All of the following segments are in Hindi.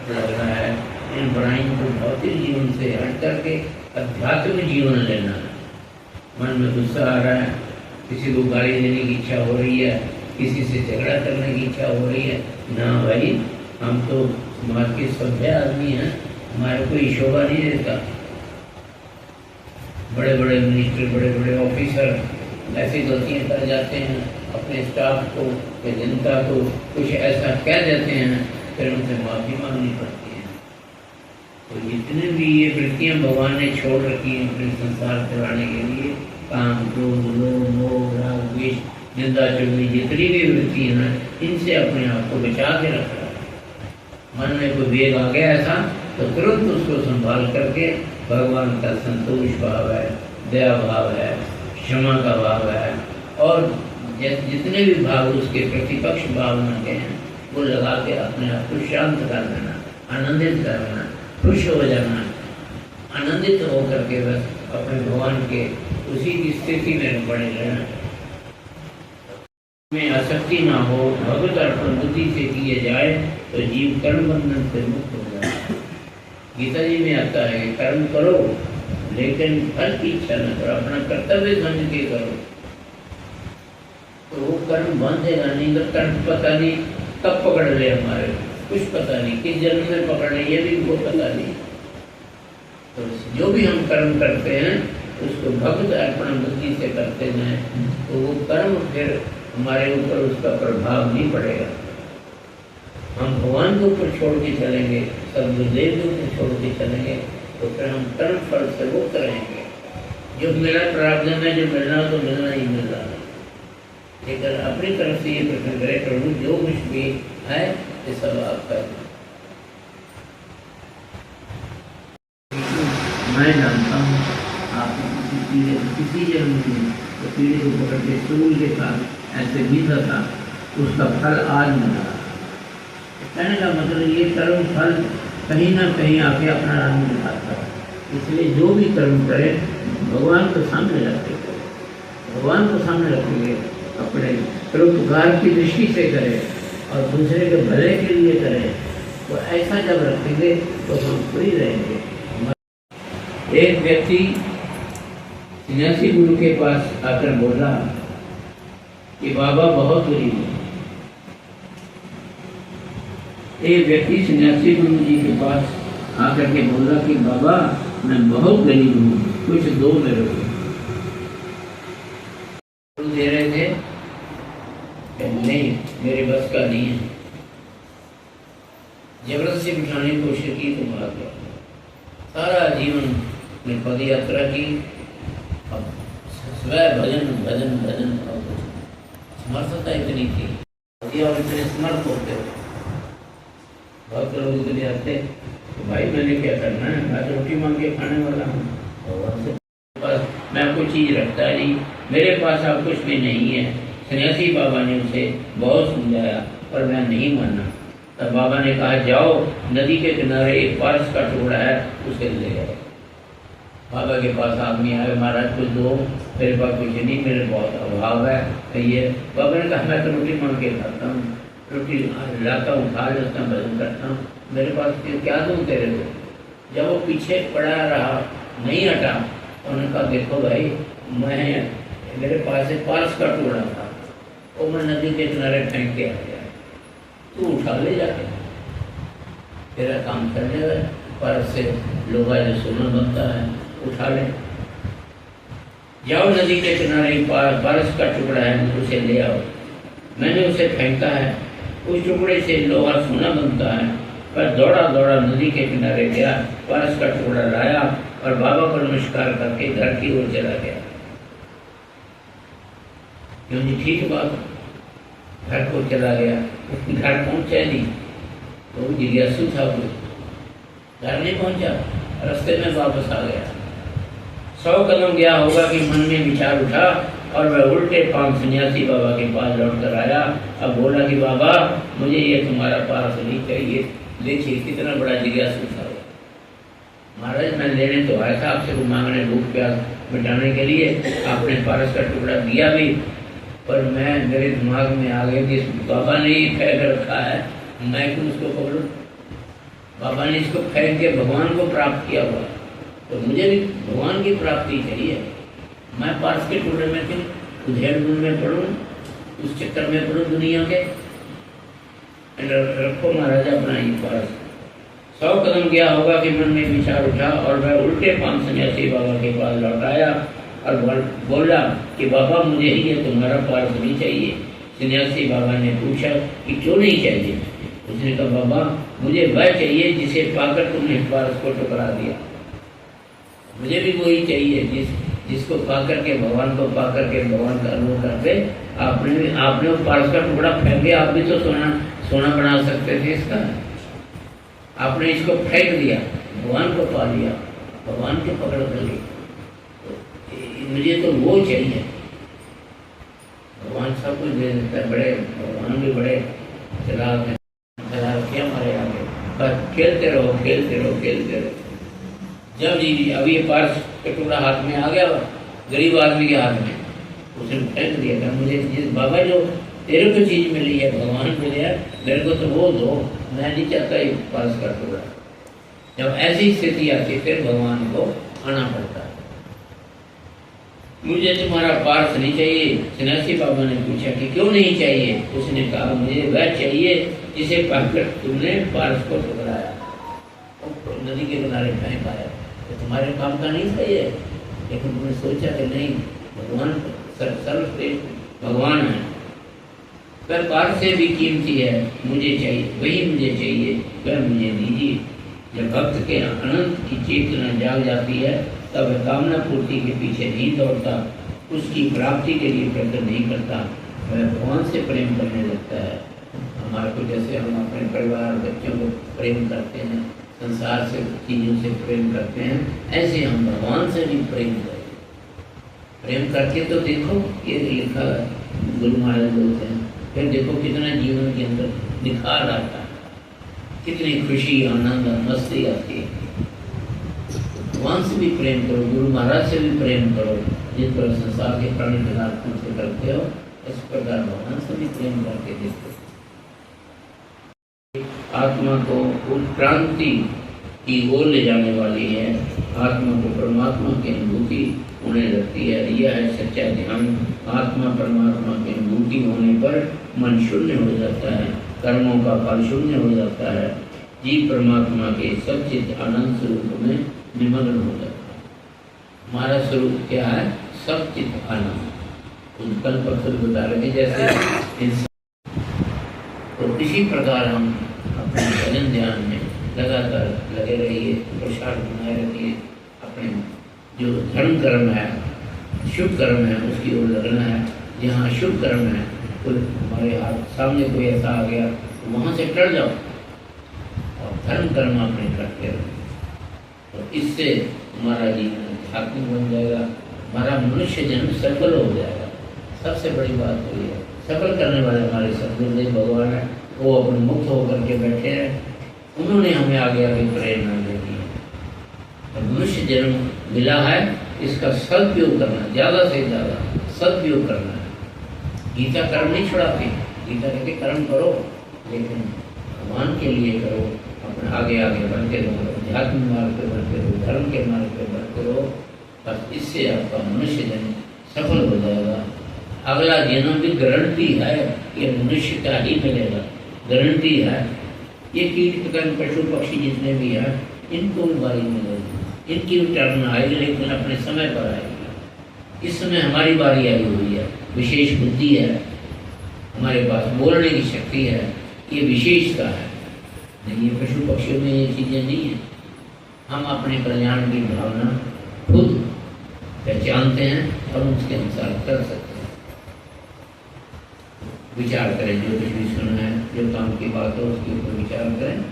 लग रहा है इन बुराइयों को भौतिक जीवन से हट करके आध्यात्मिक जीवन लेना है। मन में गुस्सा आ रहा है, किसी को गाली देने की इच्छा हो रही है, किसी से झगड़ा करने की इच्छा हो रही है, ना भाई, हम तो समाज के सभ्य आदमी हैं, हमारे कोई शोभा नहीं देता। बड़े बड़े मिनिस्टर, बड़े बड़े ऑफिसर ऐसी गलतियाँ कर जाते हैं, अपने स्टाफ को या जनता को कुछ ऐसा कह देते हैं, फिर उनसे माफ़ी मांगनी पड़ती है। तो जितने भी ये वृत्तियाँ भगवान ने छोड़ रखी हैं अपने संसार चलाने के लिए, काम, क्रोध, लोभ, मोह, राग, द्वेष, निंदा, चुगली, जितनी भी वृत्ति है ना, इनसे अपने आप को बचा के रख रहा है। मन में कोई वेग आ गया ऐसा तो तुरंत उसको संभाल करके भगवान का संतोष भाव है, दया भाव है, क्षमा का भाव है, और जितने भी भाव उसके प्रतिपक्ष भावना के हैं वो लगा के अपने आप को शांत कर देना, आनंदित कर देना, खुश हो जाना, आनंदित हो करके बस अपने भगवान के उसी की स्थिति में बने रहना। में आसक्ति ना हो, भगवत अर्पण बुद्धि से किए जाए तो जीव कर्म बंधन से मुक्त हो जाए। गीता जी में आता है कर्म करो लेकिन फल की इच्छा न करो, अपना कर्तव्य समझ के करो, तो वो कर्म बंधेगा नहीं। तो कर्म पता नहीं कब पकड़ ले हमारे, कुछ पता नहीं किस जन्म में पकड़ ले, ये भी वो पता नहीं। तो जो भी हम कर्म करते हैं उसको भगवत अर्पण बुद्धि से करते हैं, तो वो कर्म फिर हमारे ऊपर उसका प्रभाव नहीं पड़ेगा। हम भगवान के ऊपर छोड़ के चलेंगे, सब गुरुदेव के ऊपर छोड़ के चलेंगे, तो फिर हम कर्म फल से मुक्त रहेंगे। जो मेरा प्रारब्ध में जो मिलना तो मिलना ही मिल रहा है, लेकिन अपनी तरफ से ये प्रश्न करे प्रभु जो कुछ भी है ये सब आपका है। मैं जानता हूँ आप किसी जन्म में तो पीढ़े को पकड़ के सूल के साथ ऐसे बीता था, उसका फल आज मिल रहा। कहने का मतलब ये कर्म फल कहीं ना कहीं आके अपना रंग दिखाता है। इसलिए जो भी कर्म करे भगवान को सामने रखे, भगवान को सामने रखेंगे, अपने परोपकार की दृष्टि से करें और दूसरे के भले के लिए करें, तो ऐसा जब रखेंगे तो हम फ्री रहेंगे। एक व्यक्ति सन्यासी गुरु के पास आकर बोला कि बाबा बहुत गरीब है। एक व्यक्ति सन्यासी गुरु जी के पास आकर के बोला कि बाबा मैं बहुत गरीब हूँ, कुछ दो मेरे को। दे रहे थे नहीं, मेरे बस का नहीं है। जबरदस्ती बिठाने की कोशिश की तो भाग गया। सारा जीवन ने पद यात्रा की, अब स्वयं भजन भजन भजन, समर्थता इतनी थी और इतने समर्थ होते हो। बहुत लोग इतने आते तो भाई मैंने क्या करना है, मैं तो रोटी मांग के खाने वाला हूँ, भगवान से पास मैं कोई चीज़ रखता नहीं, मेरे पास अब कुछ भी नहीं है। सन्यासी बाबा ने उसे बहुत समझाया पर मैं नहीं माना। तब बाबा ने कहा जाओ नदी के किनारे एक पारस का टुकड़ा है उसे ले आओ। बाबा के पास आदमी आए, महाराज कुछ दो, मेरे पास कुछ नहीं, मेरे बहुत अभाव है कहिए। बाबा ने कहा मैं तो रोटी मांग के खाता हूँ, रोटी लाता हूँ, खा लेता हूँ, भजन करता हूँ, मेरे पास क्या दूँ तेरे को। जब वो पीछे पड़ा रहा नहीं हटा तो उन्होंने कहा देखो भाई मेरे पास एक पारस का टुकड़ा था, वो मैं नदी के किनारे फेंक के आ गया, तू उठा ले जाके, तेरा काम कर लेगा। पारस से लोहा जो सोना बनता है उठा ले, जाओ नदी के किनारे पारस का टुकड़ा है उसे ले आओ। मैंने उसे फेंका है, उस टुकड़े से लोहा सोना बनता है। पर दौड़ा दौड़ा नदी के किनारे गया, पारस का टुकड़ा लाया और बाबा को नमस्कार करके घर की ओर चला गया। क्योंकि ठीक बात, घर को चला गया, घर पहुंचा नहीं तो जिज्ञासु था, वो घर नहीं पहुंचा, रास्ते में वापस आ गया। 100 कदम गया होगा कि मन में विचार उठा और वह उल्टे पांव सन्यासी बाबा के पास लौट कर आया। अब बोला कि बाबा मुझे ये तुम्हारा पारस नहीं चाहिए, देखिए कितना बड़ा जिज्ञासु था। महाराज मैं लेने तो आया था आपसे को मांगने, भूख प्यास मिटाने के लिए, आपने पारस का टुकड़ा दिया भी, पर मैं मेरे दिमाग में आ गया कि बाबा ने ही फेंक रखा है, मैं क्यों उसको पकड़ूं। बाबा ने इसको फेंक के भगवान को प्राप्त किया हुआ, तो मुझे भी भगवान की प्राप्ति चाहिए। मैं पार्स के टूटे में क्यों उधेड़-बुन में पढ़ूँ, उस चक्कर में पढ़ूँ दुनिया के। रखो महाराज अपना ही पास। 100 कदम गया होगा कि मन में विचार उठा और मैं उल्टे 5 सन्यासी बाबा के पास लौट आया और बोला कि बाबा मुझे ही ये तुम्हारा पार्स नहीं चाहिए। सन्यासी बाबा ने पूछा कि क्यों नहीं चाहिए? उसने कहा बाबा मुझे वह चाहिए जिसे पाकर तुमने पार्स को टुकरा दिया। मुझे भी वही चाहिए जिसको पाकर के भगवान को पाकर के भगवान का अनुभव करके आपने वो पार्स का टुकड़ा फेंक दिया। आप भी तो सोना बना सकते थे इसका, आपने इसको फेंक दिया, भगवान को पा लिया, भगवान के पकड़ कर ली। मुझे तो वो चाहिए। भगवान सब कुछ दे देता है, बड़े भगवान भी बड़े चलाक हैं। क्या हमारे आगे बस खेलते रहो खेलते रहो खेलते रहो। जब जी अब ये पार्स का टुकड़ा हाथ में आ गया गरीब आदमी के हाथ में, उसने फेंक दिया था। मुझे जिस बाबा जो तेरे को चीज मिली है भगवान मिले है, मेरे को तो वो दो, मैं नहीं चाहता ये पार्स का टुकड़ा। जब ऐसी स्थिति आती फिर भगवान को आना पड़ता है। मुझे तुम्हारा पार्स नहीं चाहिए। सन्यासी बाबा ने पूछा कि क्यों नहीं चाहिए? उसने कहा मुझे वह चाहिए जिसे पाकर तुमने पार्स को टुकराया, नदी के किनारे फेंक आया। तो तुम्हारे काम का नहीं था ये, लेकिन तुमने सोचा कि नहीं भगवान सर्वश्रेष्ठ भगवान है, पर पार्स से भी कीमती है, मुझे चाहिए, वही मुझे चाहिए, वह मुझे दीजिए। जब भक्त के अनंत की चेतना जाग जाती है तब कामना पूर्ति के पीछे नहीं दौड़ता, उसकी प्राप्ति के लिए प्रयत्न नहीं करता, वह भगवान से प्रेम करने लगता है। हमारे को जैसे हम अपने परिवार बच्चों को प्रेम करते हैं, संसार से चीज़ों से प्रेम करते हैं, ऐसे हम भगवान से भी प्रेम करें। प्रेम करके तो देखो ये लिखा गुरु महाराज बोलते हैं, फिर देखो कितना जीवन के अंदर निखार आता है, कितनी खुशी आनंद मस्ती आती है। भगवान से भी प्रेम करो, गुरु महाराज से भी प्रेम करो। जिस तरह संसार के प्राणी पदार्थों से करते हो इस प्रकार भगवान से भी प्रेम करके देखो। आत्मा को उत्क्रांति की ओर ले जाने वाली है, आत्मा को परमात्मा की अनुभूति होने लगती है। यह है सच्चा ध्यान। आत्मा परमात्मा की अनुभूति होने पर मन शून्य हो जाता है, कर्मों का फल शून्य हो जाता है, जीव परमात्मा के सच्चित आनंद स्वरूप में निमग्न हो जाता है। हमारा स्वरूप क्या है? सच्चित आनंद। कल परसों बता रहे थे जैसे तो इसी प्रकार हम अपने भजन ध्यान में लगातार लगे रहिए, प्रसाद बनाए रखिए। अपने जो धर्म कर्म है, शुभ कर्म है, उसकी ओर लगना है। जहाँ शुभ कर्म है कोई हमारे हाथ सामने कोई ऐसा आ गया तो वहाँ से टल जाओ और धर्म कर्म अपने करते रहो। तो इससे हमारा जीवन आत्मिक बन जाएगा, हमारा मनुष्य जन्म सफल हो जाएगा। सबसे बड़ी बात तो ये है, सफल करने वाले हमारे सदगुरुदेव भगवान है, वो अपने मुक्त होकर के बैठे हैं, उन्होंने हमें आगे आगे प्रेरणा देती है। तो मनुष्य जन्म मिला है, इसका सदुपयोग करना, ज़्यादा से ज़्यादा सदुपयोग करना है। गीता कर्म नहीं छुड़ाती, गीता कहते कर्म करो लेकिन भगवान के लिए करो, अपने आगे आगे बढ़ते रहो, अध्यात्म मार्ग पे बढ़ते रहो, धर्म के मार्ग पे बढ़ते रहो। बस इससे आपका मनुष्य जन्म सफल हो जाएगा। अगला जन्म भी गारंटी है, ये मनुष्य का ही मिलेगा, गारंटी है। ये कीट पतंग पशु पक्षी जितने भी हैं इनको भी बारी मिलेगी, इनकी भी टर्न आएगी, लेकिन अपने समय पर आएगी। इस समय हमारी बारी आई हुई है, विशेष बुद्धि है हमारे पास, बोलने की शक्ति है, ये विशेषता है। नहीं, ये पशु पक्षियों में ये चीज़ें नहीं हैं। हम अपने कल्याण की भावना खुद पहचानते हैं और उसके अनुसार कर सकते हैं। विचार करें, जो कुछ भी सुनना है, जो काम की बात हो उसके ऊपर विचार करें,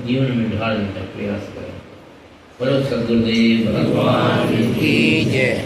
जीवन में ढालने का प्रयास करें। बोलो सद्गुरुदेव भगवान की जय।